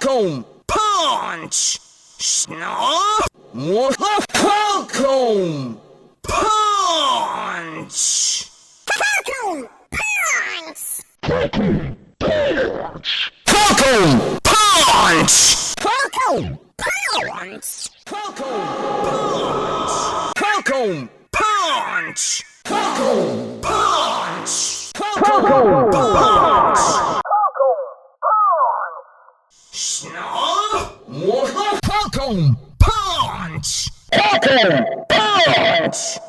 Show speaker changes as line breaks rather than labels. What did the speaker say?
Falcon punch. Snap. Falcon punch.
Falcon punch.
Falcon punch.
Falcon punch.
Falcon punch. Falcon punch. Falcon punch. Falcon punch. Snap. Falcon punch. Falcon punch.